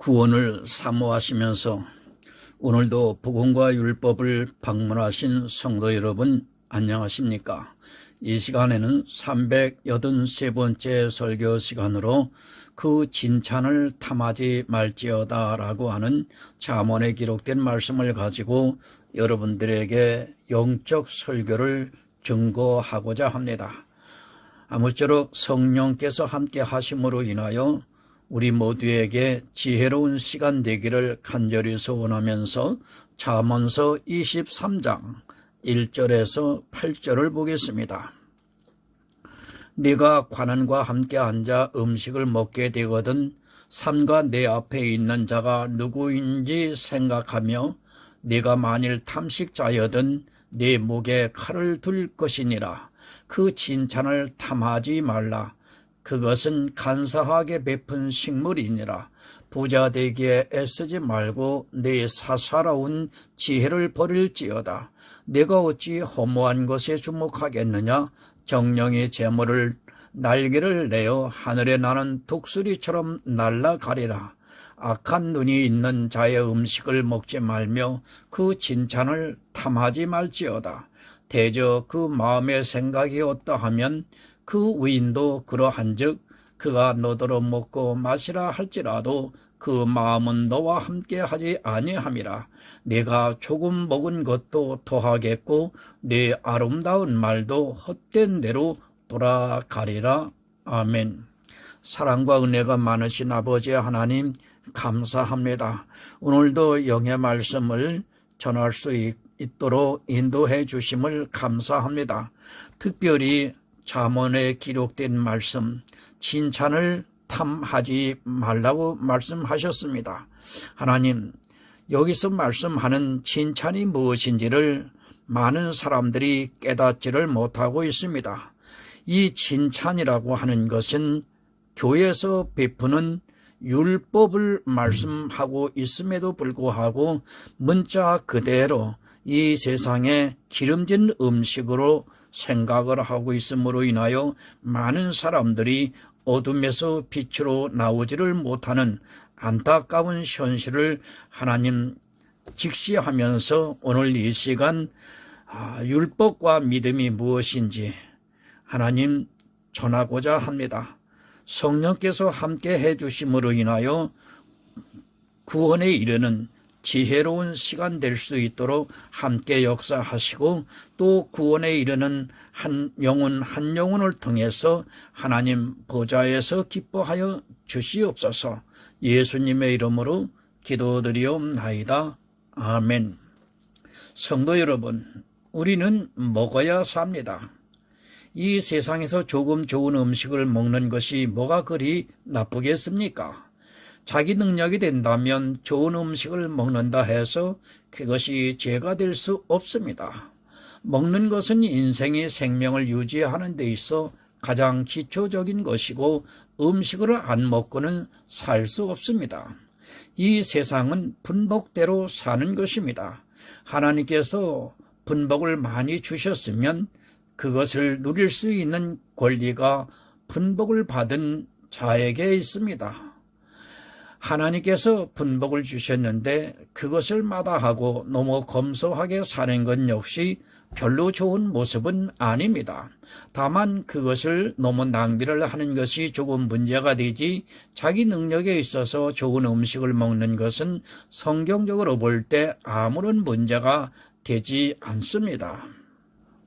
구원을 사모하시면서 오늘도 복음과 율법을 방문하신 성도 여러분 안녕하십니까? 이 시간에는 383번째 설교 시간으로 그 진찬을 탐하지 말지어다 라고 하는 잠언에 기록된 말씀을 가지고 여러분들에게 영적 설교를 증거하고자 합니다. 아무쪼록 성령께서 함께 하심으로 인하여 우리 모두에게 지혜로운 시간 되기를 간절히 소원하면서 잠언서 23장 1절에서 8절을 보겠습니다. 네가 관원과 함께 앉아 음식을 먹게 되거든 삼가 내 앞에 있는 자가 누구인지 생각하며 네가 만일 탐식자여든 네 목에 칼을 둘 것이니라. 그 진찬을 탐하지 말라. 그것은 간사하게 베푼 식물이니라. 부자 되기에 애쓰지 말고 네 사사로운 지혜를 버릴지어다. 내가 어찌 허무한 것에 주목하겠느냐? 정령의 재물을 날개를 내어 하늘에 나는 독수리처럼 날아가리라. 악한 눈이 있는 자의 음식을 먹지 말며 그 진찬을 탐하지 말지어다. 대저 그 마음의 생각이 어떠하면 그 위인도 그러한즉 그가 너더러 먹고 마시라 할지라도 그 마음은 너와 함께하지 아니함이라. 네가 조금 먹은 것도 토하겠고 네 아름다운 말도 헛된 대로 돌아가리라. 아멘. 사랑과 은혜가 많으신 아버지 하나님 감사합니다. 오늘도 영의 말씀을 전할 수 있도록 인도해 주심을 감사합니다. 특별히 잠언에 기록된 말씀 진찬을 탐하지 말라고 말씀하셨습니다. 하나님, 여기서 말씀하는 진찬이 무엇인지를 많은 사람들이 깨닫지를 못하고 있습니다. 이 진찬이라고 하는 것은 교회에서 베푸는 율법을 말씀하고 있음에도 불구하고 문자 그대로 이 세상에 기름진 음식으로 생각을 하고 있음으로 인하여 많은 사람들이 어둠에서 빛으로 나오지를 못하는 안타까운 현실을 하나님 직시하면서 오늘 이 시간 율법과 믿음이 무엇인지 하나님 전하고자 합니다. 성령께서 함께 해주심으로 인하여 구원에 이르는 지혜로운 시간 될 수 있도록 함께 역사하시고 또 구원에 이르는 한 영혼을 통해서 하나님 보좌에서 기뻐하여 주시옵소서. 예수님의 이름으로 기도드리옵나이다. 아멘. 성도 여러분, 우리는 먹어야 삽니다. 이 세상에서 조금 좋은 음식을 먹는 것이 뭐가 그리 나쁘겠습니까? 자기 능력이 된다면 좋은 음식을 먹는다 해서 그것이 죄가 될 수 없습니다. 먹는 것은 인생의 생명을 유지하는 데 있어 가장 기초적인 것이고 음식을 안 먹고는 살 수 없습니다. 이 세상은 분복대로 사는 것입니다. 하나님께서 분복을 많이 주셨으면 그것을 누릴 수 있는 권리가 분복을 받은 자에게 있습니다. 하나님께서 분복을 주셨는데 그것을 마다하고 너무 검소하게 사는 것 역시 별로 좋은 모습은 아닙니다. 다만 그것을 너무 낭비를 하는 것이 조금 문제가 되지 자기 능력에 있어서 좋은 음식을 먹는 것은 성경적으로 볼 때 아무런 문제가 되지 않습니다.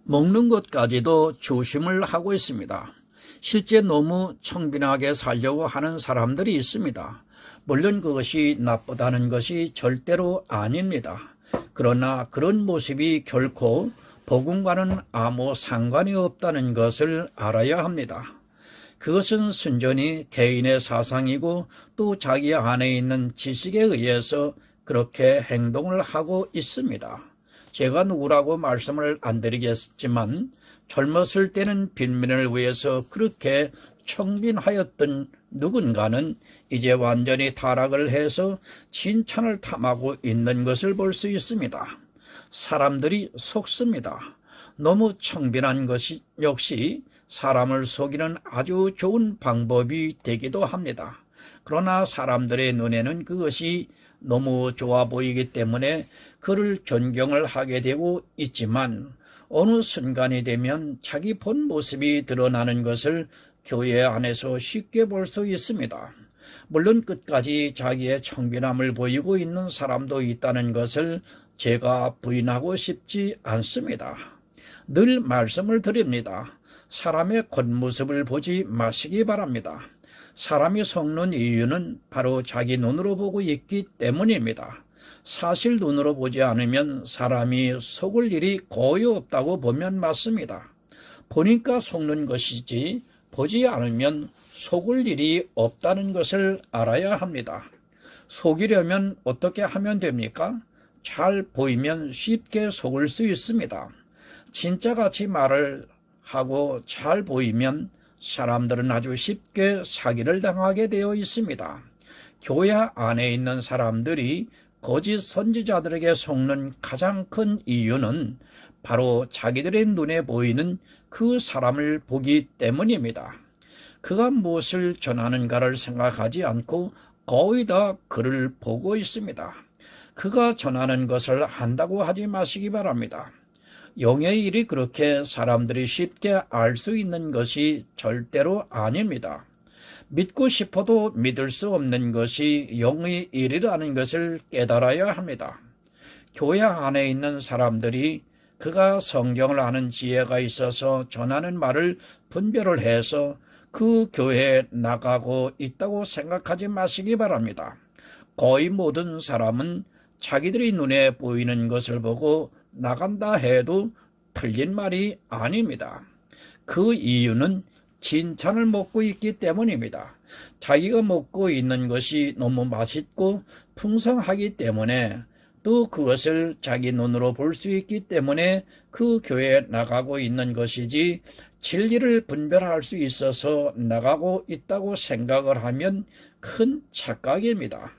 먹는 것까지도 조심을 하고 있습니다. 실제 너무 청빈하게 살려고 하는 사람들이 있습니다. 물론 그것이 나쁘다는 것이 절대로 아닙니다. 그러나 그런 모습이 결코 복음과는 아무 상관이 없다는 것을 알아야 합니다. 그것은 순전히 개인의 사상이고 또 자기 안에 있는 지식에 의해서 그렇게 행동을 하고 있습니다. 제가 누구라고 말씀을 안 드리겠지만 젊었을 때는 빈민을 위해서 그렇게 청빈하였던 누군가는 이제 완전히 타락을 해서 진찬을 탐하고 있는 것을 볼 수 있습니다. 사람들이 속습니다. 너무 청빈한 것이 역시 사람을 속이는 아주 좋은 방법이 되기도 합니다. 그러나 사람들의 눈에는 그것이 너무 좋아 보이기 때문에 그를 존경을 하게 되고 있지만 어느 순간이 되면 자기 본 모습이 드러나는 것을 교회 안에서 쉽게 볼 수 있습니다. 물론 끝까지 자기의 청빈함을 보이고 있는 사람도 있다는 것을 제가 부인하고 싶지 않습니다. 늘 말씀을 드립니다. 사람의 겉모습을 보지 마시기 바랍니다. 사람이 속는 이유는 바로 자기 눈으로 보고 있기 때문입니다. 사실 눈으로 보지 않으면 사람이 속을 일이 거의 없다고 보면 맞습니다. 보니까 속는 것이지 보지 않으면 속을 일이 없다는 것을 알아야 합니다. 속이려면 어떻게 하면 됩니까? 잘 보이면 쉽게 속을 수 있습니다. 진짜같이 말을 하고 잘 보이면 사람들은 아주 쉽게 사기를 당하게 되어 있습니다. 교회 안에 있는 사람들이 거짓 선지자들에게 속는 가장 큰 이유는 바로 자기들의 눈에 보이는 그 사람을 보기 때문입니다. 그가 무엇을 전하는가를 생각하지 않고 거의 다 그를 보고 있습니다. 그가 전하는 것을 한다고 하지 마시기 바랍니다. 영의 일이 그렇게 사람들이 쉽게 알 수 있는 것이 절대로 아닙니다. 믿고 싶어도 믿을 수 없는 것이 영의 일이라는 것을 깨달아야 합니다. 교회 안에 있는 사람들이 그가 성경을 아는 지혜가 있어서 전하는 말을 분별을 해서 그 교회에 나가고 있다고 생각하지 마시기 바랍니다. 거의 모든 사람은 자기들이 눈에 보이는 것을 보고 나간다 해도 틀린 말이 아닙니다. 그 이유는 칭찬을 먹고 있기 때문입니다. 자기가 먹고 있는 것이 너무 맛있고 풍성하기 때문에 또 그것을 자기 눈으로 볼 수 있기 때문에 그 교회에 나가고 있는 것이지 진리를 분별할 수 있어서 나가고 있다고 생각을 하면 큰 착각입니다.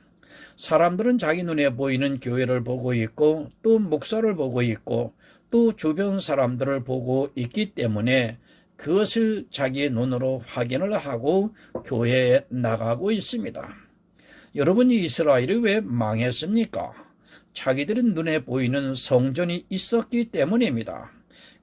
사람들은 자기 눈에 보이는 교회를 보고 있고 또 목사를 보고 있고 또 주변 사람들을 보고 있기 때문에 그것을 자기의 눈으로 확인을 하고 교회에 나가고 있습니다. 여러분, 이스라엘이 왜 망했습니까? 자기들은 눈에 보이는 성전이 있었기 때문입니다.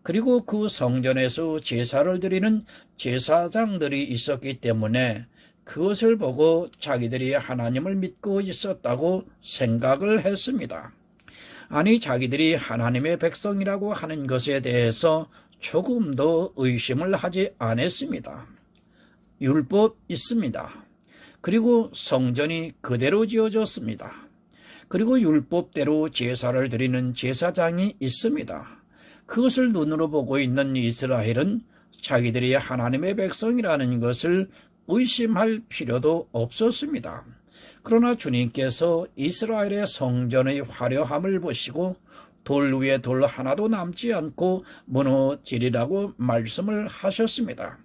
그리고 그 성전에서 제사를 드리는 제사장들이 있었기 때문에 그것을 보고 자기들이 하나님을 믿고 있었다고 생각을 했습니다. 아니, 자기들이 하나님의 백성이라고 하는 것에 대해서 조금도 의심을 하지 않았습니다. 율법 있습니다. 그리고 성전이 그대로 지어졌습니다. 그리고 율법대로 제사를 드리는 제사장이 있습니다. 그것을 눈으로 보고 있는 이스라엘은 자기들이 하나님의 백성이라는 것을 의심할 필요도 없었습니다. 그러나 주님께서 이스라엘의 성전의 화려함을 보시고 돌 위에 돌 하나도 남지 않고 무너지리라고 말씀을 하셨습니다.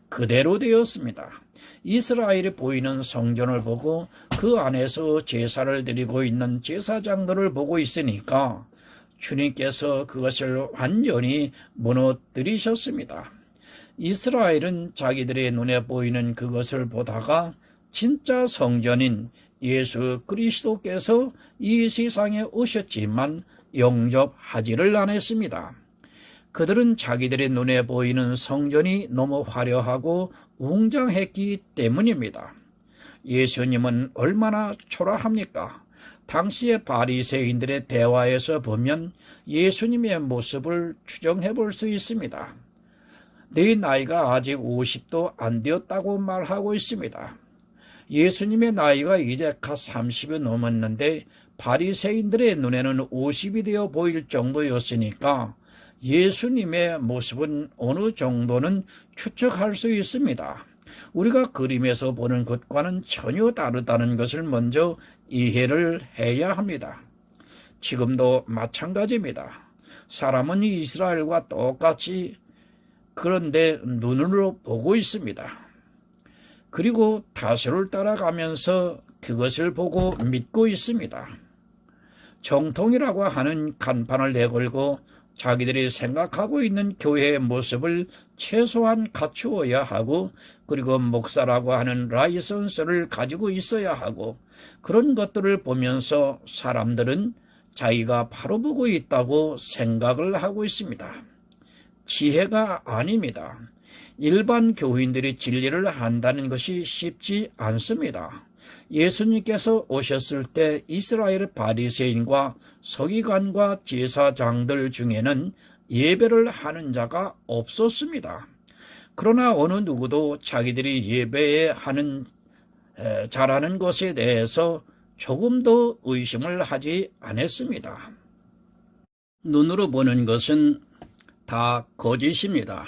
그대로 되었습니다. 이스라엘이 보이는 성전을 보고 그 안에서 제사를 드리고 있는 제사장들을 보고 있으니까 주님께서 그것을 완전히 무너뜨리셨습니다. 이스라엘은 자기들의 눈에 보이는 그것을 보다가 진짜 성전인 예수 그리스도께서 이 세상에 오셨지만 영접하지를 않았습니다. 그들은 자기들의 눈에 보이는 성전이 너무 화려하고 웅장했기 때문입니다. 예수님은 얼마나 초라합니까? 당시의 바리새인들의 대화에서 보면 예수님의 모습을 추정해 볼 수 있습니다. 네 나이가 아직 50도 안 되었다고 말하고 있습니다. 예수님의 나이가 이제 갓 30이 넘었는데 바리새인들의 눈에는 50이 되어 보일 정도였으니까 예수님의 모습은 어느 정도는 추측할 수 있습니다. 우리가 그림에서 보는 것과는 전혀 다르다는 것을 먼저 이해를 해야 합니다. 지금도 마찬가지입니다. 사람은 이스라엘과 똑같이 그런데 눈으로 보고 있습니다. 그리고 다수를 따라가면서 그것을 보고 믿고 있습니다. 정통이라고 하는 간판을 내걸고 자기들이 생각하고 있는 교회의 모습을 최소한 갖추어야 하고, 그리고 목사라고 하는 라이선스를 가지고 있어야 하고, 그런 것들을 보면서 사람들은 자기가 바로 보고 있다고 생각을 하고 있습니다. 지혜가 아닙니다. 일반 교인들이 진리를 한다는 것이 쉽지 않습니다. 예수님께서 오셨을 때 이스라엘 바리새인과 서기관과 제사장들 중에는 예배를 하는 자가 없었습니다. 그러나 어느 누구도 자기들이 잘하는 것에 대해서 조금도 의심을 하지 않았습니다. 눈으로 보는 것은 다 거짓입니다.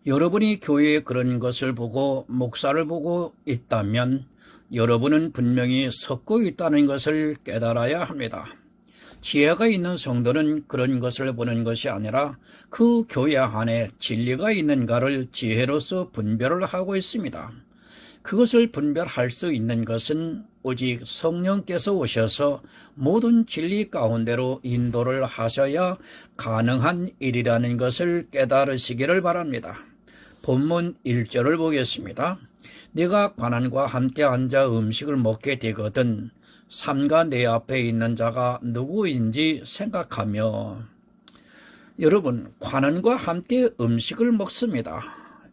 여러분이 교회에 그런 것을 보고 목사를 보고 있다면 여러분은 분명히 섞고 있다는 것을 깨달아야 합니다. 지혜가 있는 성도는 그런 것을 보는 것이 아니라 그 교회 안에 진리가 있는가를 지혜로서 분별을 하고 있습니다. 그것을 분별할 수 있는 것은 오직 성령께서 오셔서 모든 진리 가운데로 인도를 하셔야 가능한 일이라는 것을 깨달으시기를 바랍니다. 본문 1절을 보겠습니다. 네가 관원과 함께 앉아 음식을 먹게 되거든 삼가 내 앞에 있는 자가 누구인지 생각하며. 여러분, 관원과 함께 음식을 먹습니다.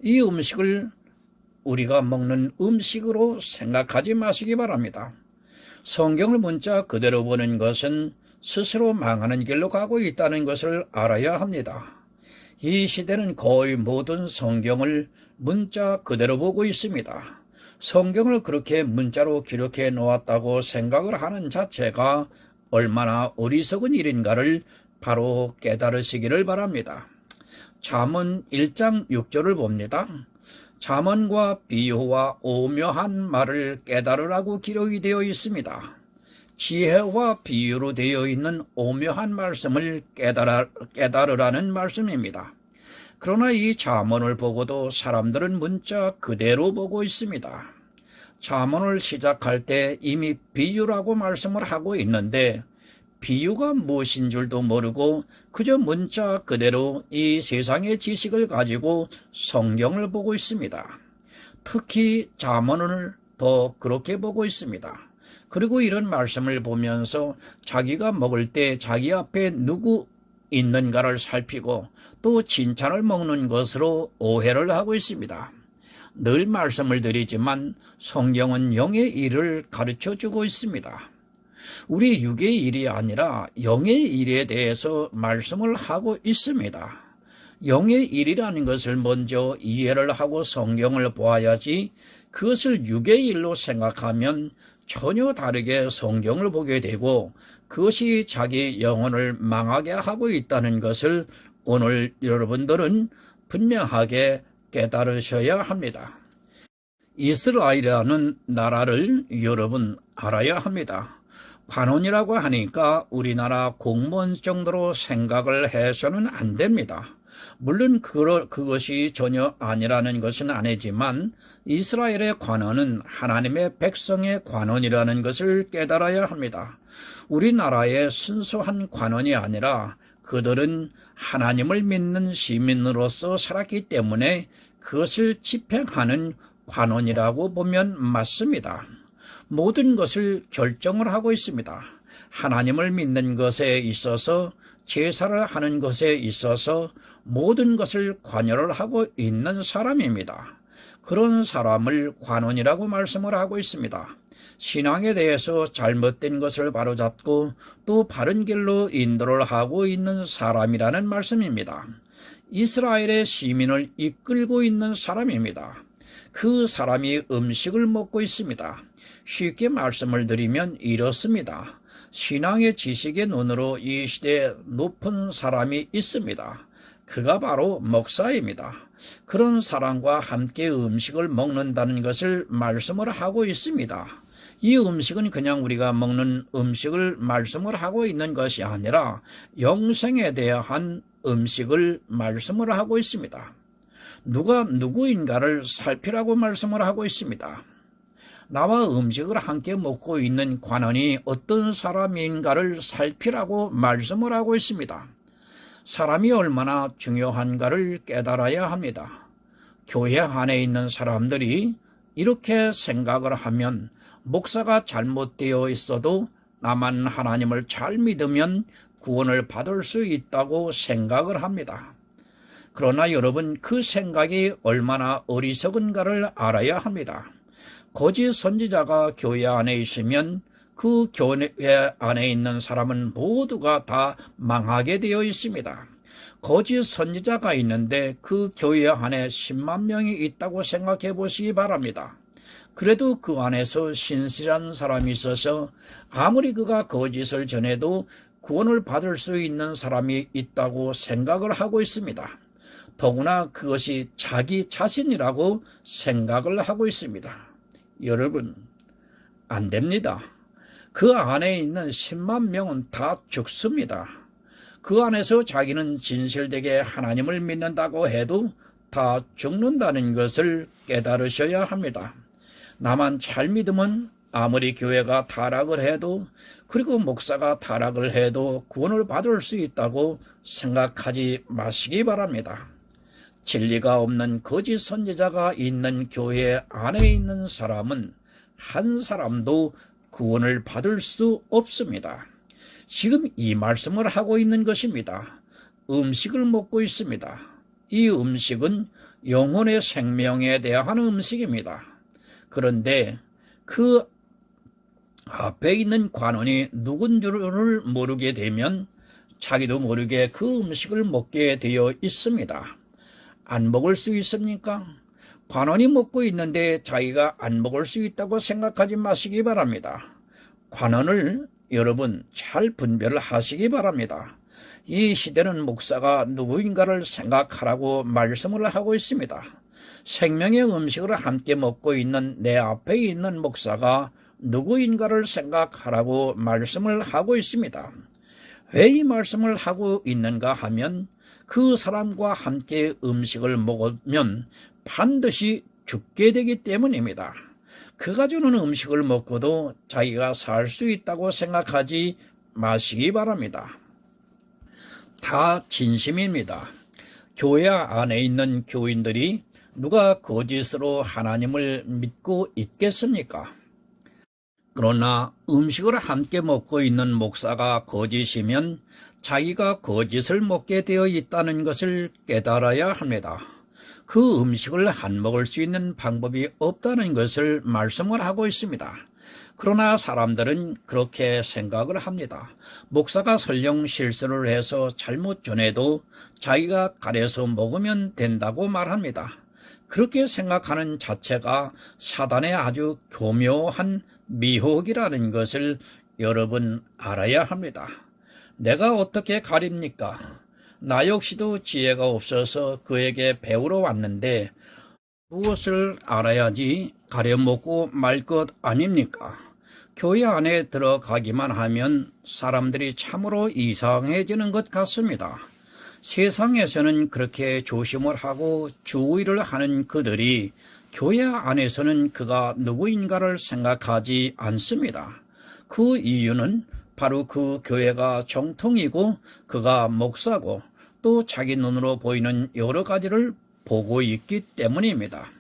이 음식을 우리가 먹는 음식으로 생각하지 마시기 바랍니다. 성경을 문자 그대로 보는 것은 스스로 망하는 길로 가고 있다는 것을 알아야 합니다. 이 시대는 거의 모든 성경을 문자 그대로 보고 있습니다. 성경을 그렇게 문자로 기록해 놓았다고 생각을 하는 자체가 얼마나 어리석은 일인가를 바로 깨달으시기를 바랍니다. 잠언 1장 6절을 봅니다. 잠언과 비유와 오묘한 말을 깨달으라고 기록이 되어 있습니다. 지혜와 비유로 되어 있는 오묘한 말씀을 깨달으라는 말씀입니다. 그러나 이 잠언을 보고도 사람들은 문자 그대로 보고 있습니다. 잠언을 시작할 때 이미 비유라고 말씀을 하고 있는데 비유가 무엇인 줄도 모르고 그저 문자 그대로 이 세상의 지식을 가지고 성경을 보고 있습니다. 특히 잠언을 더 그렇게 보고 있습니다. 그리고 이런 말씀을 보면서 자기가 먹을 때 자기 앞에 누구 있는가를 살피고 또 칭찬을 먹는 것으로 오해를 하고 있습니다. 늘 말씀을 드리지만 성경은 영의 일을 가르쳐주고 있습니다. 우리 육의 일이 아니라 영의 일에 대해서 말씀을 하고 있습니다. 영의 일이라는 것을 먼저 이해를 하고 성경을 보아야지 그것을 육의 일로 생각하면 전혀 다르게 성경을 보게 되고 그것이 자기 영혼을 망하게 하고 있다는 것을 오늘 여러분들은 분명하게 깨달으셔야 합니다. 이스라엘이라는 나라를 여러분 알아야 합니다. 관원이라고 하니까 우리나라 공무원 정도로 생각을 해서는 안 됩니다. 물론 그것이 전혀 아니라는 것은 아니지만 이스라엘의 관원은 하나님의 백성의 관원이라는 것을 깨달아야 합니다. 우리나라의 순수한 관원이 아니라 그들은 하나님을 믿는 시민으로서 살았기 때문에 그것을 집행하는 관원이라고 보면 맞습니다. 모든 것을 결정을 하고 있습니다. 하나님을 믿는 것에 있어서 제사를 하는 것에 있어서 모든 것을 관여를 하고 있는 사람입니다. 그런 사람을 관원이라고 말씀을 하고 있습니다. 신앙에 대해서 잘못된 것을 바로잡고 또 바른 길로 인도를 하고 있는 사람이라는 말씀입니다. 이스라엘의 시민을 이끌고 있는 사람입니다. 그 사람이 음식을 먹고 있습니다. 쉽게 말씀을 드리면 이렇습니다. 신앙의 지식의 눈으로 이 시대에 높은 사람이 있습니다. 그가 바로 목사입니다. 그런 사람과 함께 음식을 먹는다는 것을 말씀을 하고 있습니다. 이 음식은 그냥 우리가 먹는 음식을 말씀을 하고 있는 것이 아니라 영생에 대한 음식을 말씀을 하고 있습니다. 누가 누구인가를 살피라고 말씀을 하고 있습니다. 나와 음식을 함께 먹고 있는 관원이 어떤 사람인가를 살피라고 말씀을 하고 있습니다. 사람이 얼마나 중요한가를 깨달아야 합니다. 교회 안에 있는 사람들이 이렇게 생각을 하면 목사가 잘못되어 있어도 나만 하나님을 잘 믿으면 구원을 받을 수 있다고 생각을 합니다. 그러나 여러분, 그 생각이 얼마나 어리석은가를 알아야 합니다. 거짓 선지자가 교회 안에 있으면 그 교회 안에 있는 사람은 모두가 다 망하게 되어 있습니다. 거짓 선지자가 있는데 그 교회 안에 10만 명이 있다고 생각해 보시기 바랍니다. 그래도 그 안에서 신실한 사람이 있어서 아무리 그가 거짓을 전해도 구원을 받을 수 있는 사람이 있다고 생각을 하고 있습니다. 더구나 그것이 자기 자신이라고 생각을 하고 있습니다. 여러분, 안 됩니다. 그 안에 있는 10만 명은 다 죽습니다. 그 안에서 자기는 진실되게 하나님을 믿는다고 해도 다 죽는다는 것을 깨달으셔야 합니다. 나만 잘 믿으면 아무리 교회가 타락을 해도, 그리고 목사가 타락을 해도 구원을 받을 수 있다고 생각하지 마시기 바랍니다. 진리가 없는 거짓 선지자가 있는 교회 안에 있는 사람은 한 사람도 구원을 받을 수 없습니다. 지금 이 말씀을 하고 있는 것입니다. 음식을 먹고 있습니다. 이 음식은 영혼의 생명에 대한 음식입니다. 그런데 그 앞에 있는 관원이 누군 줄을 모르게 되면 자기도 모르게 그 음식을 먹게 되어 있습니다. 안 먹을 수 있습니까? 관원이 먹고 있는데 자기가 안 먹을 수 있다고 생각하지 마시기 바랍니다. 관원을 여러분 잘 분별을 하시기 바랍니다. 이 시대는 목사가 누구인가를 생각하라고 말씀을 하고 있습니다. 생명의 음식을 함께 먹고 있는 내 앞에 있는 목사가 누구인가를 생각하라고 말씀을 하고 있습니다. 왜 이 말씀을 하고 있는가 하면 그 사람과 함께 음식을 먹으면 반드시 죽게 되기 때문입니다. 그가 주는 음식을 먹고도 자기가 살 수 있다고 생각하지 마시기 바랍니다. 다 진심입니다. 교회 안에 있는 교인들이 누가 거짓으로 하나님을 믿고 있겠습니까? 그러나 음식을 함께 먹고 있는 목사가 거짓이면 자기가 거짓을 먹게 되어 있다는 것을 깨달아야 합니다. 그 음식을 안 먹을 수 있는 방법이 없다는 것을 말씀을 하고 있습니다. 그러나 사람들은 그렇게 생각을 합니다. 목사가 설령 실수를 해서 잘못 전해도 자기가 가려서 먹으면 된다고 말합니다. 그렇게 생각하는 자체가 사단의 아주 교묘한 미혹이라는 것을 여러분 알아야 합니다. 내가 어떻게 가립니까? 나 역시도 지혜가 없어서 그에게 배우러 왔는데 무엇을 알아야지 가려먹고 말 것 아닙니까? 교회 안에 들어가기만 하면 사람들이 참으로 이상해지는 것 같습니다. 세상에서는 그렇게 조심을 하고 주의를 하는 그들이 교회 안에서는 그가 누구인가를 생각하지 않습니다. 그 이유는 바로 그 교회가 정통이고 그가 목사고 또 자기 눈으로 보이는 여러 가지를 보고 있기 때문입니다.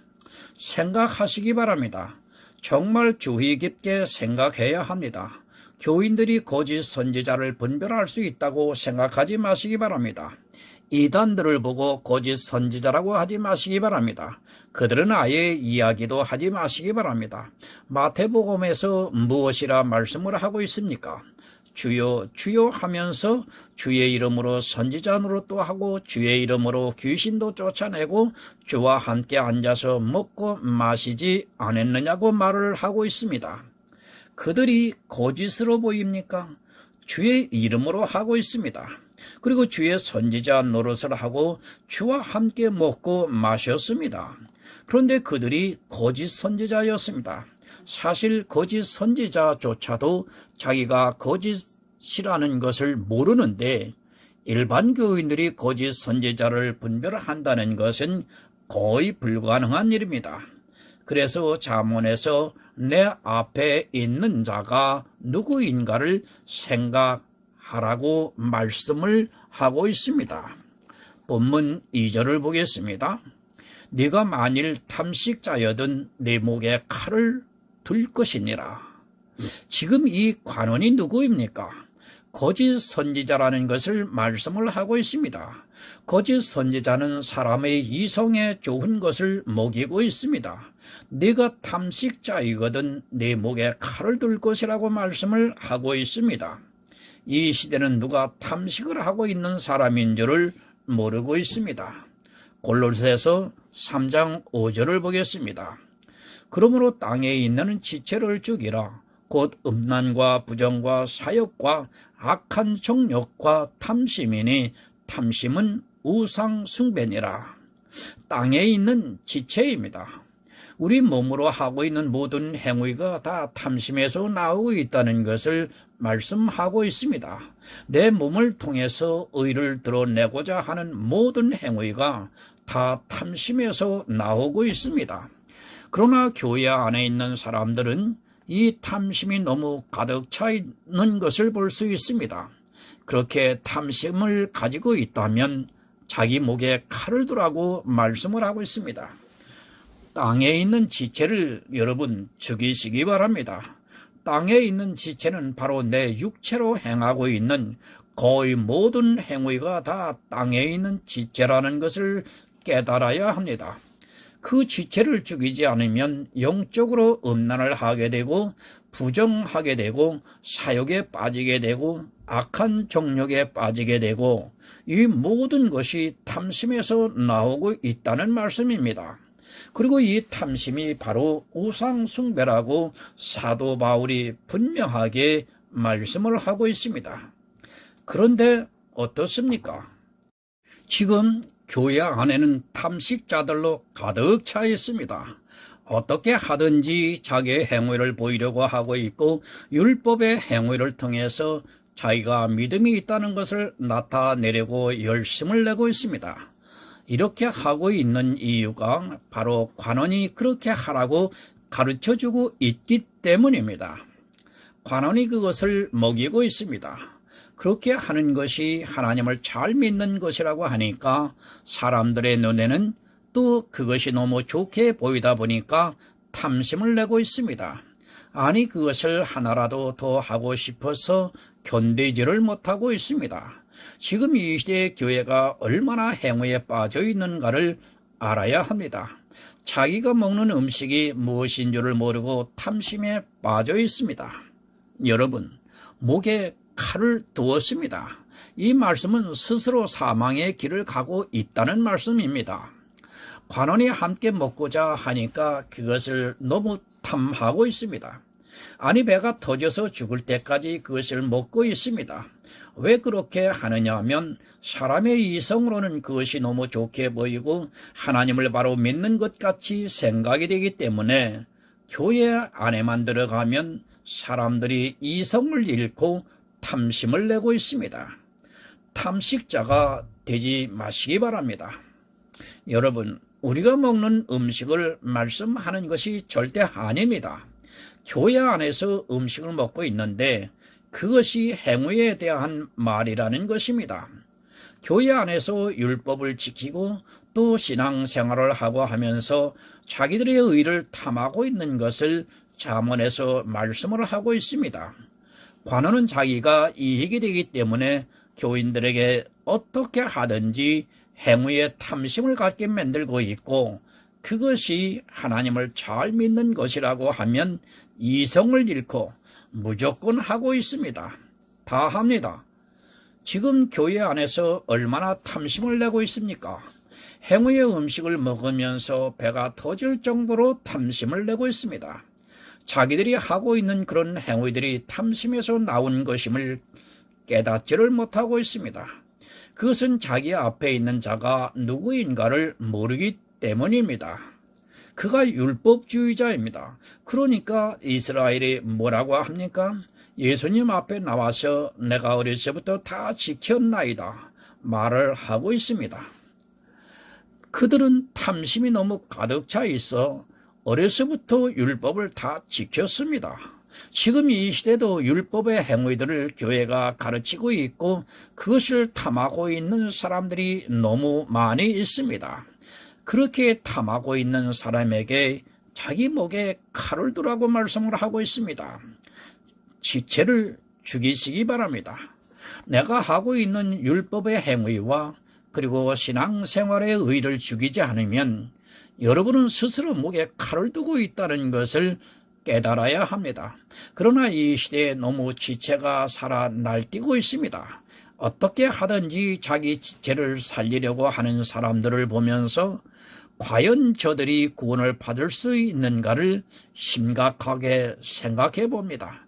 생각하시기 바랍니다. 정말 주의 깊게 생각해야 합니다. 교인들이 거짓 선지자를 분별할 수 있다고 생각하지 마시기 바랍니다. 이단들을 보고 거짓 선지자라고 하지 마시기 바랍니다. 그들은 아예 이야기도 하지 마시기 바랍니다. 마태복음에서 무엇이라 말씀을 하고 있습니까? 주여 주여 하면서 주의 이름으로 선지자 노릇도 하고 주의 이름으로 귀신도 쫓아내고 주와 함께 앉아서 먹고 마시지 않았느냐고 말을 하고 있습니다. 그들이 거짓으로 보입니까? 주의 이름으로 하고 있습니다. 그리고 주의 선지자 노릇을 하고 주와 함께 먹고 마셨습니다. 그런데 그들이 거짓 선지자였습니다. 사실 거짓 선지자조차도 자기가 거짓이라는 것을 모르는데 일반 교인들이 거짓 선지자를 분별한다는 것은 거의 불가능한 일입니다. 그래서 잠언에서 내 앞에 있는 자가 누구인가를 생각하라고 말씀을 하고 있습니다. 본문 2절을 보겠습니다. 네가 만일 탐식자여든 네 목에 칼을 둘 것이니라. 지금 이 관원이 누구입니까? 거짓 선지자라는 것을 말씀을 하고 있습니다. 거짓 선지자는 사람의 이성에 좋은 것을 먹이고 있습니다. 네가 탐식자이거든 네 목에 칼을 둘 것이라고 말씀을 하고 있습니다. 이 시대는 누가 탐식을 하고 있는 사람인 줄을 모르고 있습니다. 골로새서 3장 5절을 보겠습니다. 그러므로 땅에 있는 지체를 죽이라. 곧 음란과 부정과 사욕과 악한 정욕과 탐심이니 탐심은 우상 숭배니라. 땅에 있는 지체입니다. 우리 몸으로 하고 있는 모든 행위가 다 탐심에서 나오고 있다는 것을 말씀하고 있습니다. 내 몸을 통해서 의를 드러내고자 하는 모든 행위가 다 탐심에서 나오고 있습니다. 그러나 교회 안에 있는 사람들은 이 탐심이 너무 가득 차 있는 것을 볼 수 있습니다. 그렇게 탐심을 가지고 있다면 자기 목에 칼을 두라고 말씀을 하고 있습니다. 땅에 있는 지체를 여러분 죽이시기 바랍니다. 땅에 있는 지체는 바로 내 육체로 행하고 있는 거의 모든 행위가 다 땅에 있는 지체라는 것을 깨달아야 합니다. 그 지체를 죽이지 않으면 영적으로 음란을 하게 되고 부정하게 되고 사욕에 빠지게 되고 악한 정욕에 빠지게 되고 이 모든 것이 탐심에서 나오고 있다는 말씀입니다. 그리고 이 탐심이 바로 우상 숭배라고 사도 바울이 분명하게 말씀을 하고 있습니다. 그런데 어떻습니까? 지금 교회 안에는 탐식자들로 가득 차 있습니다. 어떻게 하든지 자기의 행위를 보이려고 하고 있고 율법의 행위를 통해서 자기가 믿음이 있다는 것을 나타내려고 열심을 내고 있습니다. 이렇게 하고 있는 이유가 바로 관원이 그렇게 하라고 가르쳐주고 있기 때문입니다. 관원이 그것을 먹이고 있습니다. 그렇게 하는 것이 하나님을 잘 믿는 것이라고 하니까 사람들의 눈에는 또 그것이 너무 좋게 보이다 보니까 탐심을 내고 있습니다. 아니 그것을 하나라도 더 하고 싶어서 견디지를 못하고 있습니다. 지금 이 시대의 교회가 얼마나 행위에 빠져 있는가를 알아야 합니다. 자기가 먹는 음식이 무엇인 줄을 모르고 탐심에 빠져 있습니다. 여러분, 목에 칼을 두었습니다. 이 말씀은 스스로 사망의 길을 가고 있다는 말씀입니다. 관원이 함께 먹고자 하니까 그것을 너무 탐하고 있습니다. 아니 배가 터져서 죽을 때까지 그것을 먹고 있습니다. 왜 그렇게 하느냐 하면 사람의 이성으로는 그것이 너무 좋게 보이고 하나님을 바로 믿는 것 같이 생각이 되기 때문에 교회 안에만 들어가면 사람들이 이성을 잃고 탐심을 내고 있습니다. 탐식자가 되지 마시기 바랍니다. 여러분, 우리가 먹는 음식을 말씀하는 것이 절대 아닙니다. 교회 안에서 음식을 먹고 있는데 그것이 행위에 대한 말이라는 것입니다. 교회 안에서 율법을 지키고 또 신앙생활을 하고 하면서 자기들의 의를 탐하고 있는 것을 잠언에서 말씀을 하고 있습니다. 관원은 자기가 이익이 되기 때문에 교인들에게 어떻게 하든지 행위에 탐심을 갖게 만들고 있고 그것이 하나님을 잘 믿는 것이라고 하면 이성을 잃고 무조건 하고 있습니다. 다 합니다. 지금 교회 안에서 얼마나 탐심을 내고 있습니까? 행위의 음식을 먹으면서 배가 터질 정도로 탐심을 내고 있습니다. 자기들이 하고 있는 그런 행위들이 탐심에서 나온 것임을 깨닫지를 못하고 있습니다. 그것은 자기 앞에 있는 자가 누구인가를 모르기 때문입니다. 그가 율법주의자입니다. 그러니까 이스라엘이 뭐라고 합니까? 예수님 앞에 나와서 내가 어렸을 때부터 다 지켰나이다 말을 하고 있습니다. 그들은 탐심이 너무 가득 차 있어 어려서부터 율법을 다 지켰습니다. 지금 이 시대도 율법의 행위들을 교회가 가르치고 있고 그것을 탐하고 있는 사람들이 너무 많이 있습니다. 그렇게 탐하고 있는 사람에게 자기 목에 칼을 두라고 말씀을 하고 있습니다. 지체를 죽이시기 바랍니다. 내가 하고 있는 율법의 행위와 그리고 신앙생활의 의를 죽이지 않으면 여러분은 스스로 목에 칼을 두고 있다는 것을 깨달아야 합니다. 그러나 이 시대에 너무 지체가 살아 날뛰고 있습니다. 어떻게 하든지 자기 지체를 살리려고 하는 사람들을 보면서 과연 저들이 구원을 받을 수 있는가를 심각하게 생각해 봅니다.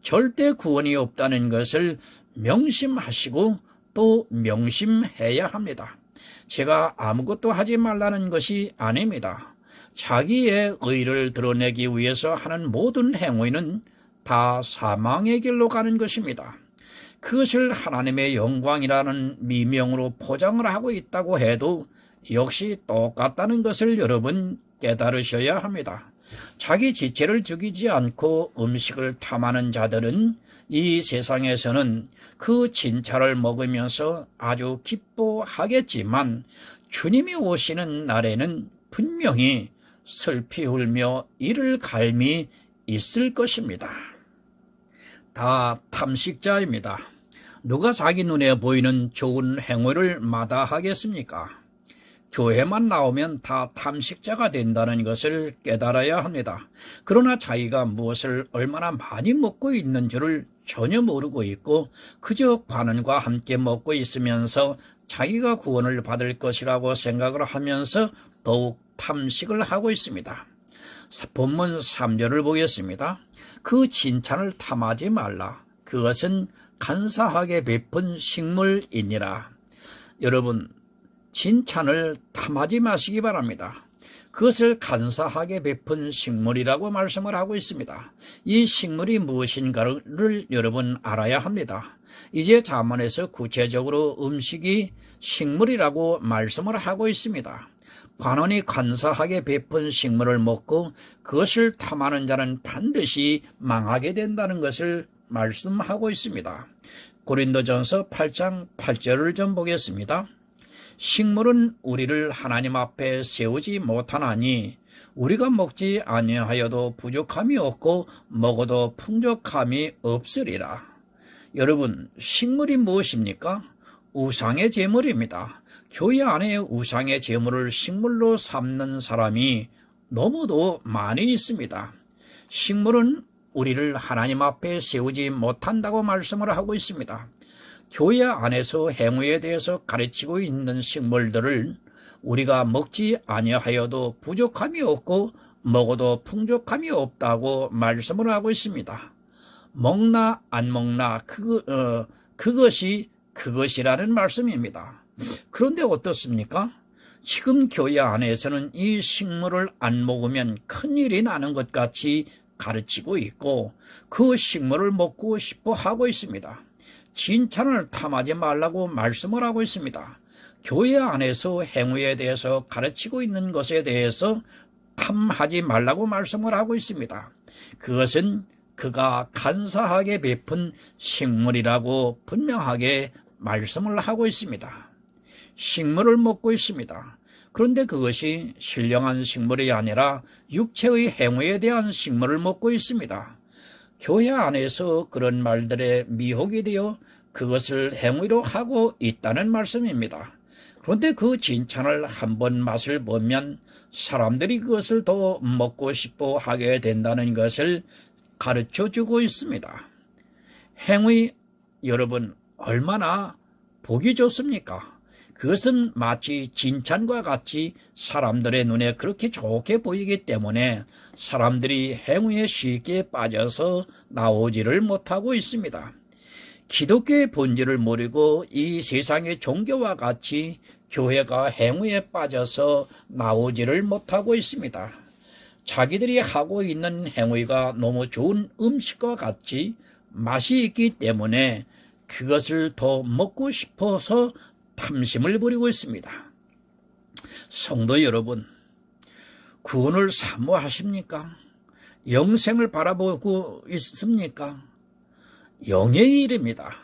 절대 구원이 없다는 것을 명심하시고 또 명심해야 합니다. 제가 아무것도 하지 말라는 것이 아닙니다. 자기의 의를 드러내기 위해서 하는 모든 행위는 다 사망의 길로 가는 것입니다. 그것을 하나님의 영광이라는 미명으로 포장을 하고 있다고 해도 역시 똑같다는 것을 여러분 깨달으셔야 합니다. 자기 지체를 죽이지 않고 음식을 탐하는 자들은 이 세상에서는 그 진찰을 먹으면서 아주 기뻐하겠지만 주님이 오시는 날에는 분명히 슬피 울며 이를 갈미 있을 것입니다. 다 탐식자입니다. 누가 자기 눈에 보이는 좋은 행위를 마다하겠습니까? 교회만 나오면 다 탐식자가 된다는 것을 깨달아야 합니다. 그러나 자기가 무엇을 얼마나 많이 먹고 있는 줄을 전혀 모르고 있고 그저 관원과 함께 먹고 있으면서 자기가 구원을 받을 것이라고 생각을 하면서 더욱 탐식을 하고 있습니다. 본문 3절을 보겠습니다. 그 진찬을 탐하지 말라. 그것은 간사하게 베푼 식물이니라. 여러분, 진찬을 탐하지 마시기 바랍니다. 그것을 간사하게 베푼 식물이라고 말씀을 하고 있습니다. 이 식물이 무엇인가를 여러분 알아야 합니다. 이제 잠언에서 구체적으로 음식이 식물이라고 말씀을 하고 있습니다. 관원이 간사하게 베푼 식물을 먹고 그것을 탐하는 자는 반드시 망하게 된다는 것을 말씀하고 있습니다. 고린도전서 8장 8절을 좀 보겠습니다. 식물은 우리를 하나님 앞에 세우지 못하나니 우리가 먹지 아니하여도 부족함이 없고 먹어도 풍족함이 없으리라. 여러분, 식물이 무엇입니까? 우상의 제물입니다. 교회 안에 우상의 제물을 식물로 삼는 사람이 너무도 많이 있습니다. 식물은 우리를 하나님 앞에 세우지 못한다고 말씀을 하고 있습니다. 교회 안에서 행위에 대해서 가르치고 있는 식물들을 우리가 먹지 아니하여도 부족함이 없고 먹어도 풍족함이 없다고 말씀을 하고 있습니다. 먹나 안 먹나 그것이라는 말씀입니다. 그런데 어떻습니까? 지금 교회 안에서는 이 식물을 안 먹으면 큰일이 나는 것 같이 가르치고 있고 그 식물을 먹고 싶어 하고 있습니다. 진찬을 탐하지 말라고 말씀을 하고 있습니다. 교회 안에서 행위에 대해서 가르치고 있는 것에 대해서 탐하지 말라고 말씀을 하고 있습니다. 그것은 그가 간사하게 베푼 식물이라고 분명하게 말씀을 하고 있습니다. 식물을 먹고 있습니다. 그런데 그것이 신령한 식물이 아니라 육체의 행위에 대한 식물을 먹고 있습니다. 교회 안에서 그런 말들에 미혹이 되어 그것을 행위로 하고 있다는 말씀입니다. 그런데 그 진찬을 한번 맛을 보면 사람들이 그것을 더 먹고 싶어 하게 된다는 것을 가르쳐주고 있습니다. 행위, 여러분, 얼마나 보기 좋습니까? 그것은 마치 진찬과 같이 사람들의 눈에 그렇게 좋게 보이기 때문에 사람들이 행위에 쉽게 빠져서 나오지를 못하고 있습니다. 기독교의 본질을 모르고 이 세상의 종교와 같이 교회가 행위에 빠져서 나오지를 못하고 있습니다. 자기들이 하고 있는 행위가 너무 좋은 음식과 같이 맛이 있기 때문에 그것을 더 먹고 싶어서 탐심을 부리고 있습니다. 성도 여러분, 구원을 사모하십니까? 영생을 바라보고 있습니까? 영의 일입니다.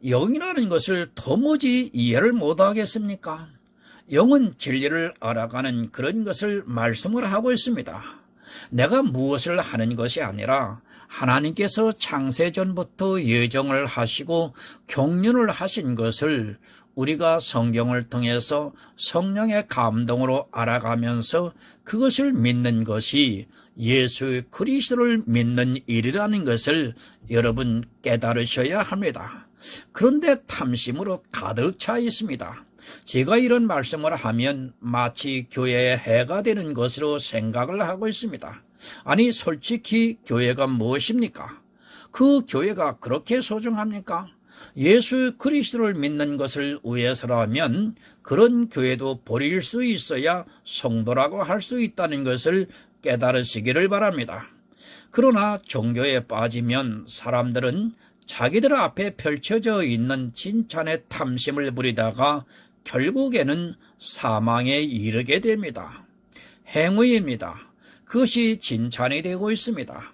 영이라는 것을 도무지 이해를 못하겠습니까? 영은 진리를 알아가는 그런 것을 말씀을 하고 있습니다. 내가 무엇을 하는 것이 아니라 하나님께서 창세전부터 예정을 하시고 경륜을 하신 것을 우리가 성경을 통해서 성령의 감동으로 알아가면서 그것을 믿는 것이 예수 그리스도를 믿는 일이라는 것을 여러분 깨달으셔야 합니다. 그런데 탐심으로 가득 차 있습니다. 제가 이런 말씀을 하면 마치 교회의 해가 되는 것으로 생각을 하고 있습니다. 아니 솔직히 교회가 무엇입니까? 그 교회가 그렇게 소중합니까? 예수 그리스도를 믿는 것을 위해서라면 그런 교회도 버릴 수 있어야 성도라고 할 수 있다는 것을 깨달으시기를 바랍니다. 그러나 종교에 빠지면 사람들은 자기들 앞에 펼쳐져 있는 칭찬에 탐심을 부리다가 결국에는 사망에 이르게 됩니다. 행위입니다. 그것이 칭찬이 되고 있습니다.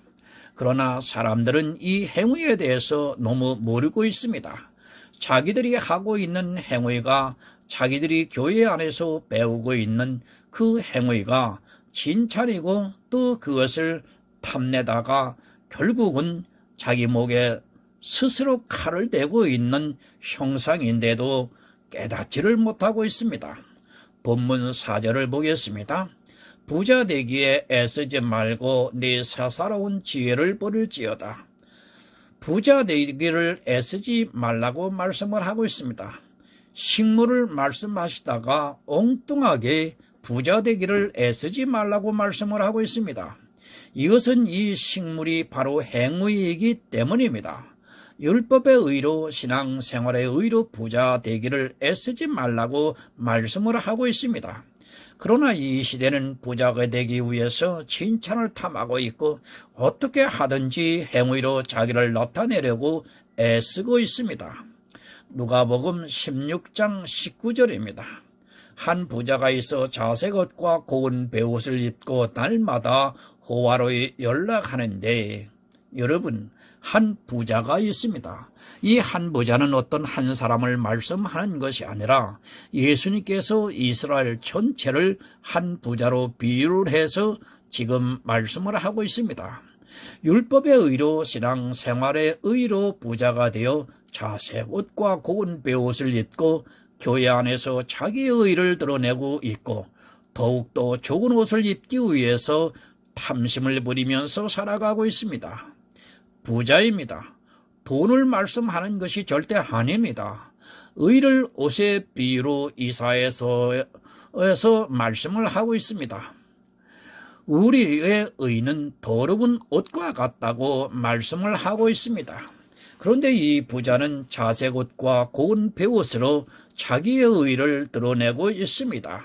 그러나 사람들은 이 행위에 대해서 너무 모르고 있습니다. 자기들이 하고 있는 행위가 자기들이 교회 안에서 배우고 있는 그 행위가 칭찬이고 또 그것을 탐내다가 결국은 자기 목에 스스로 칼을 대고 있는 형상인데도 깨닫지를 못하고 있습니다. 본문 4절을 보겠습니다. 부자 되기에 애쓰지 말고 네 사사로운 지혜를 버릴지어다. 부자 되기를 애쓰지 말라고 말씀을 하고 있습니다. 식물을 말씀하시다가 엉뚱하게 부자 되기를 애쓰지 말라고 말씀을 하고 있습니다. 이것은 이 식물이 바로 행위이기 때문입니다. 율법의 의로 신앙생활의 의로 부자 되기를 애쓰지 말라고 말씀을 하고 있습니다. 그러나 이 시대는 부자가 되기 위해서 칭찬을 탐하고 있고 어떻게 하든지 행위로 자기를 나타내려고 애쓰고 있습니다. 누가복음 16장 19절입니다. 한 부자가 있어 자색 옷과 고운 베옷을 입고 날마다 호화로이 연락하는데, 여러분, 한 부자가 있습니다. 이 한 부자는 어떤 한 사람을 말씀하는 것이 아니라 예수님께서 이스라엘 전체를 한 부자로 비유를 해서 지금 말씀을 하고 있습니다. 율법의 의로 신앙생활의 의로 부자가 되어 자색 옷과 고운 베옷을 입고 교회 안에서 자기의 의를 드러내고 있고 더욱더 좋은 옷을 입기 위해서 탐심을 부리면서 살아가고 있습니다. 부자입니다. 돈을 말씀하는 것이 절대 아닙니다. 의를 옷의 비유로 이사야서에서 말씀을 하고 있습니다. 우리의 의는 더러운 옷과 같다고 말씀을 하고 있습니다. 그런데 이 부자는 자색 옷과 고운 베옷으로 자기의 의를 드러내고 있습니다.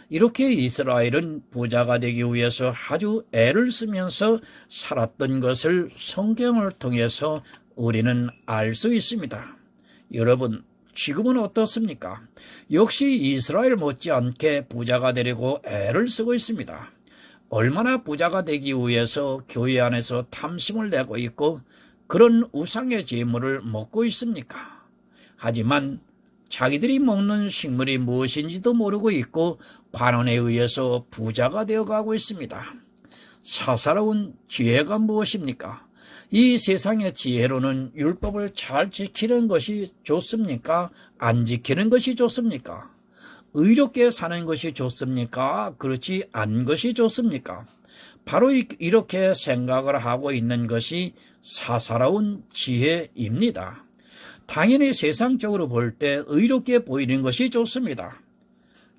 이렇게 이스라엘은 부자가 되기 위해서 아주 애를 쓰면서 살았던 것을 성경을 통해서 우리는 알 수 있습니다. 여러분, 지금은 어떻습니까? 역시 이스라엘 못지않게 부자가 되려고 애를 쓰고 있습니다. 얼마나 부자가 되기 위해서 교회 안에서 탐심을 내고 있고 그런 우상의 제물을 먹고 있습니까? 하지만 자기들이 먹는 식물이 무엇인지도 모르고 있고 관원에 의해서 부자가 되어가고 있습니다. 사사로운 지혜가 무엇입니까? 이 세상의 지혜로는 율법을 잘 지키는 것이 좋습니까? 안 지키는 것이 좋습니까? 의롭게 사는 것이 좋습니까? 그렇지 않은 것이 좋습니까? 바로 이렇게 생각을 하고 있는 것이 사사로운 지혜입니다. 당연히 세상적으로 볼 때 의롭게 보이는 것이 좋습니다.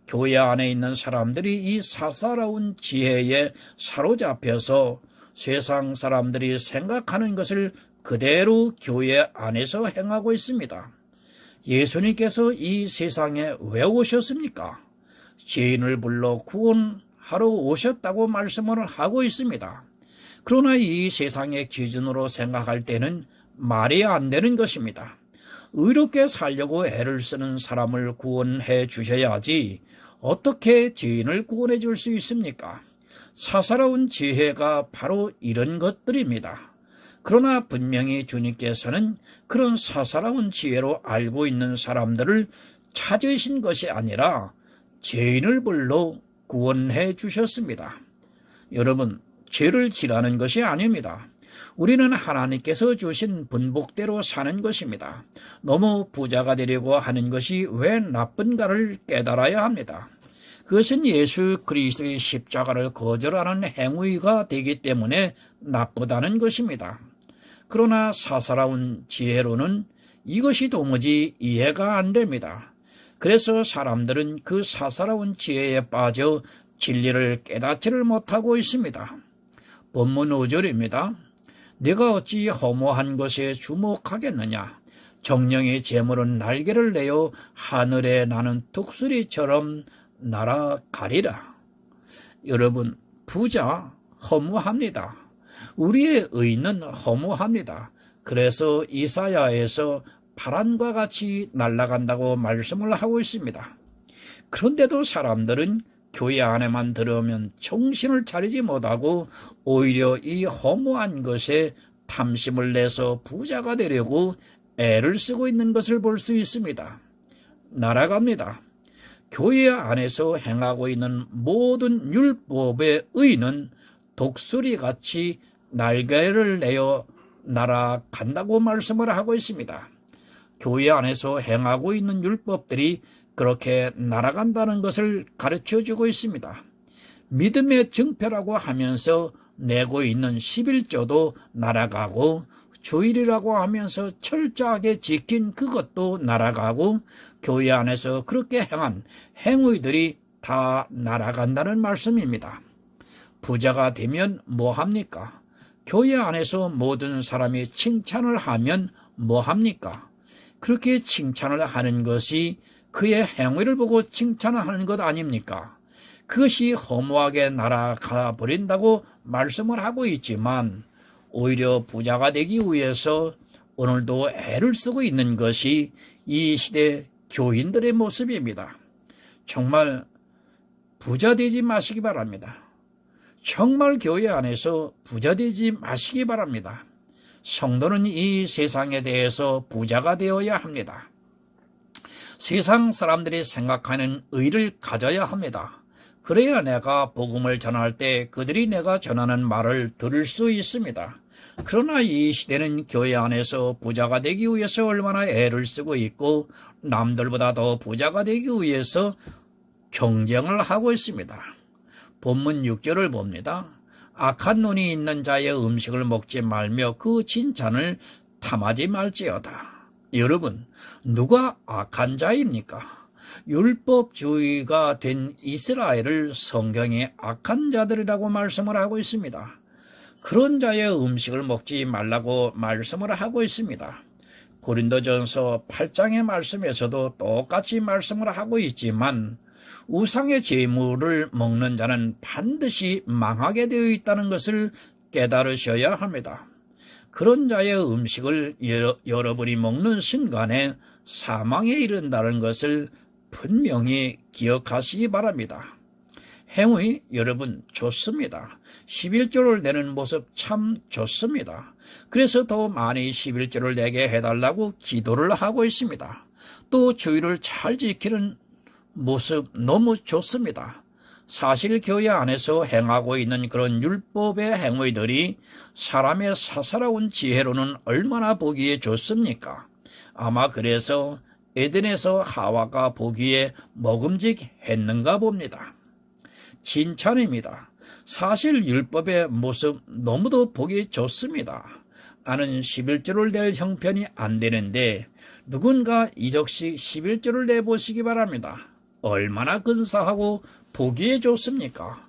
교회 안에 있는 사람들이 이 사사로운 지혜에 사로잡혀서 세상 사람들이 생각하는 것을 그대로 교회 안에서 행하고 있습니다. 예수님께서 이 세상에 왜 오셨습니까? 죄인을 불러 구원하러 오셨다고 말씀을 하고 있습니다. 그러나 이 세상의 기준으로 생각할 때는 말이 안 되는 것입니다. 의롭게 살려고 애를 쓰는 사람을 구원해 주셔야지 어떻게 죄인을 구원해 줄 수 있습니까? 사사로운 지혜가 바로 이런 것들입니다. 그러나 분명히 주님께서는 그런 사사로운 지혜로 알고 있는 사람들을 찾으신 것이 아니라 죄인을 불러 구원해 주셨습니다. 여러분, 죄를 지라는 것이 아닙니다. 우리는 하나님께서 주신 분복대로 사는 것입니다. 너무 부자가 되려고 하는 것이 왜 나쁜가를 깨달아야 합니다. 그것은 예수 그리스도의 십자가를 거절하는 행위가 되기 때문에 나쁘다는 것입니다. 그러나 사사로운 지혜로는 이것이 도무지 이해가 안 됩니다. 그래서 사람들은 그 사사로운 지혜에 빠져 진리를 깨닫지를 못하고 있습니다. 본문 5절입니다. 네가 어찌 허무한 것에 주목하겠느냐? 정령의 재물은 날개를 내어 하늘에 나는 독수리처럼 날아가리라. 여러분, 부자 허무합니다. 우리의 의는 허무합니다. 그래서 이사야에서 바람과 같이 날아간다고 말씀을 하고 있습니다. 그런데도 사람들은 교회 안에만 들어오면 정신을 차리지 못하고 오히려 이 허무한 것에 탐심을 내서 부자가 되려고 애를 쓰고 있는 것을 볼 수 있습니다. 날아갑니다. 교회 안에서 행하고 있는 모든 율법의 의는 독수리같이 날개를 내어 날아간다고 말씀을 하고 있습니다. 교회 안에서 행하고 있는 율법들이 그렇게 날아간다는 것을 가르쳐주고 있습니다. 믿음의 증표라고 하면서 내고 있는 11조도 날아가고 주일이라고 하면서 철저하게 지킨 그것도 날아가고 교회 안에서 그렇게 행한 행위들이 다 날아간다는 말씀입니다. 부자가 되면 뭐합니까? 교회 안에서 모든 사람이 칭찬을 하면 뭐합니까? 그렇게 칭찬을 하는 것이 그의 행위를 보고 칭찬을 하는 것 아닙니까? 그것이 허무하게 날아가 버린다고 말씀을 하고 있지만 오히려 부자가 되기 위해서 오늘도 애를 쓰고 있는 것이 이 시대 교인들의 모습입니다. 정말 부자 되지 마시기 바랍니다. 정말 교회 안에서 부자 되지 마시기 바랍니다. 성도는 이 세상에 대해서 부자가 되어야 합니다. 세상 사람들이 생각하는 의를 가져야 합니다. 그래야 내가 복음을 전할 때 그들이 내가 전하는 말을 들을 수 있습니다. 그러나 이 시대는 교회 안에서 부자가 되기 위해서 얼마나 애를 쓰고 있고 남들보다 더 부자가 되기 위해서 경쟁을 하고 있습니다. 본문 6절을 봅니다. 악한 눈이 있는 자의 음식을 먹지 말며 그 진찬을 탐하지 말지어다. 여러분, 누가 악한 자입니까? 율법주의가 된 이스라엘을 성경이 악한 자들이라고 말씀을 하고 있습니다. 그런 자의 음식을 먹지 말라고 말씀을 하고 있습니다. 고린도전서 8장의 말씀에서도 똑같이 말씀을 하고 있지만 우상의 제물을 먹는 자는 반드시 망하게 되어 있다는 것을 깨달으셔야 합니다. 그런 자의 음식을 여러분이 먹는 순간에 사망에 이른다는 것을 분명히 기억하시기 바랍니다. 행위 여러분 좋습니다. 11조를 내는 모습 참 좋습니다. 그래서 더 많이 11조를 내게 해달라고 기도를 하고 있습니다. 또 주의를 잘 지키는 모습 너무 좋습니다. 사실 교회 안에서 행하고 있는 그런 율법의 행위들이 사람의 사사로운 지혜로는 얼마나 보기에 좋습니까? 아마 그래서 에덴에서 하와가 보기에 먹음직했는가 봅니다. 칭찬입니다. 사실 율법의 모습 너무도 보기 좋습니다. 나는 11조를 낼 형편이 안 되는데 누군가 이적씩 11조를 내보시기 바랍니다. 얼마나 근사하고 보기에 좋습니까?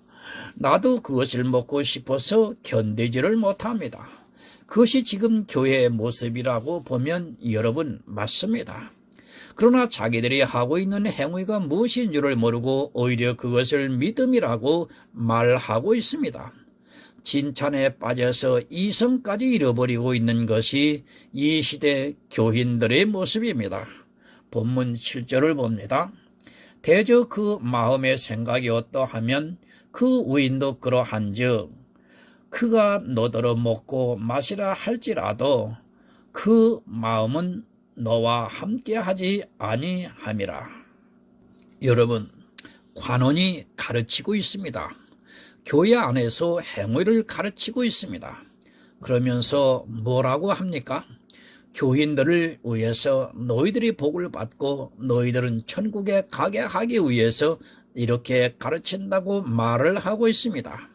나도 그것을 먹고 싶어서 견디지를 못합니다. 그것이 지금 교회의 모습이라고 보면 여러분 맞습니다. 그러나 자기들이 하고 있는 행위가 무엇인 줄을 모르고 오히려 그것을 믿음이라고 말하고 있습니다. 진찬에 빠져서 이성까지 잃어버리고 있는 것이 이 시대 교인들의 모습입니다. 본문 7절을 봅니다. 대저 그 마음의 생각이 어떠하면 그 의인도 그러한즉 그가 너더러 먹고 마시라 할지라도 그 마음은 너와 함께하지 아니함이라. 여러분, 관원이 가르치고 있습니다. 교회 안에서 행위를 가르치고 있습니다. 그러면서 뭐라고 합니까? 교인들을 위해서 너희들이 복을 받고 너희들은 천국에 가게 하기 위해서 이렇게 가르친다고 말을 하고 있습니다.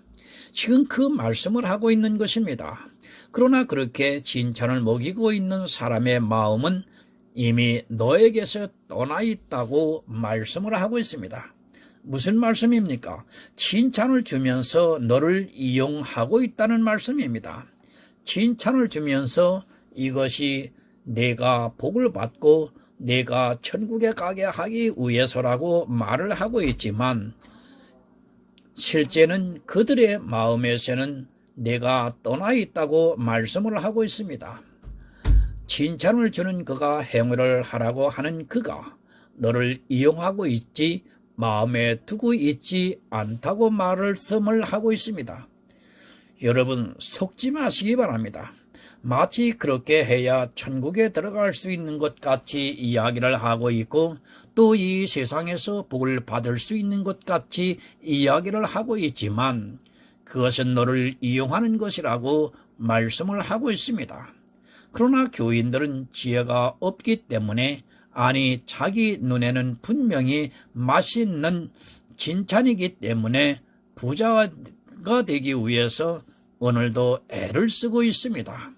지금 그 말씀을 하고 있는 것입니다. 그러나 그렇게 진찬을 먹이고 있는 사람의 마음은 이미 너에게서 떠나 있다고 말씀을 하고 있습니다. 무슨 말씀입니까? 칭찬을 주면서 너를 이용하고 있다는 말씀입니다. 칭찬을 주면서 이것이 내가 복을 받고 내가 천국에 가게 하기 위해서라고 말을 하고 있지만 실제는 그들의 마음에서는 내가 떠나 있다고 말씀을 하고 있습니다. 칭찬을 주는 그가 행위를 하라고 하는 그가 너를 이용하고 있지 마음에 두고 있지 않다고 말씀을 하고 있습니다. 여러분, 속지 마시기 바랍니다. 마치 그렇게 해야 천국에 들어갈 수 있는 것 같이 이야기를 하고 있고 또 이 세상에서 복을 받을 수 있는 것 같이 이야기를 하고 있지만 그것은 너를 이용하는 것이라고 말씀을 하고 있습니다. 그러나 교인들은 지혜가 없기 때문에 아니 자기 눈에는 분명히 맛있는 칭찬이기 때문에 부자가 되기 위해서 오늘도 애를 쓰고 있습니다.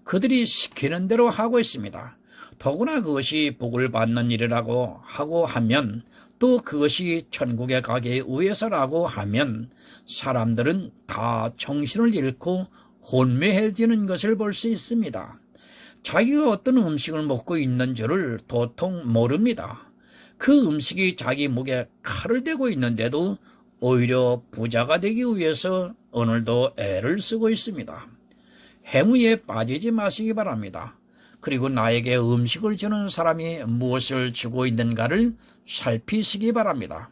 그들이 시키는 대로 하고 있습니다. 더구나 그것이 복을 받는 일이라고 하고 하면 또 그것이 천국에 가기 위해서라고 하면 사람들은 다 정신을 잃고 혼미해지는 것을 볼 수 있습니다. 자기가 어떤 음식을 먹고 있는 줄을 도통 모릅니다. 그 음식이 자기 목에 칼을 대고 있는데도 오히려 부자가 되기 위해서 오늘도 애를 쓰고 있습니다. 행위에 빠지지 마시기 바랍니다. 그리고 나에게 음식을 주는 사람이 무엇을 주고 있는가를 살피시기 바랍니다.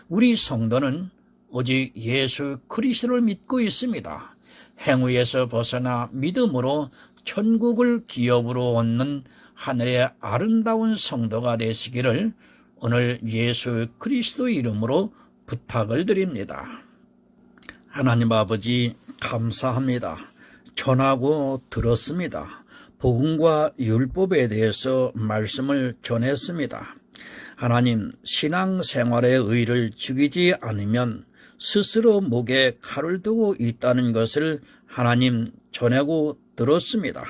우리 성도는 오직 예수 그리스도를 믿고 있습니다. 행위에서 벗어나 믿음으로 천국을 기업으로 얻는 하늘의 아름다운 성도가 되시기를 오늘 예수 그리스도 이름으로 부탁을 드립니다. 하나님 아버지 감사합니다. 전하고 들었습니다. 복음과 율법에 대해서 말씀을 전했습니다. 하나님, 신앙생활의 의를 죽이지 않으면 스스로 목에 칼을 두고 있다는 것을 하나님 전하고 들었습니다.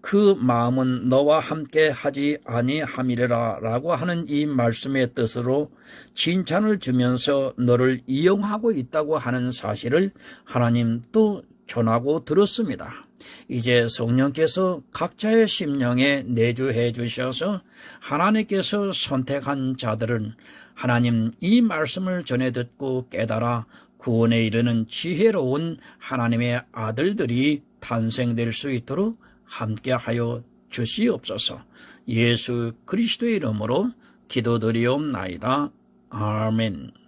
그 마음은 너와 함께 하지 아니함이라 라고 하는 이 말씀의 뜻으로 칭찬을 주면서 너를 이용하고 있다고 하는 사실을 하나님 또 전하고 들었습니다. 이제 성령께서 각자의 심령에 내주해 주셔서 하나님께서 선택한 자들은 하나님 이 말씀을 전해 듣고 깨달아 구원에 이르는 지혜로운 하나님의 아들들이 탄생될 수 있도록 함께하여 주시옵소서. 예수 그리스도의 이름으로 기도드리옵나이다. 아멘.